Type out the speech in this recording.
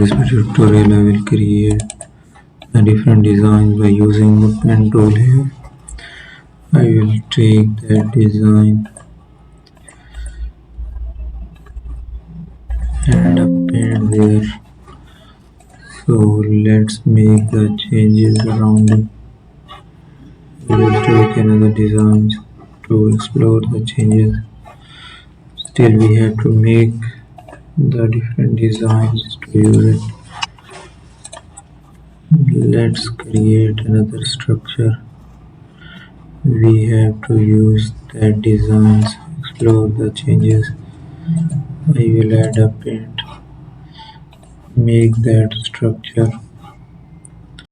this tutorial I will create a different design by using the pen tool here. I will take that design and append there. So let's make the changes around it. We will take another design to explore the changes. Still we have to make the different designs to use it. Let's create another structure. We have to use that designs, explore the changes. I will add a paint, make that structure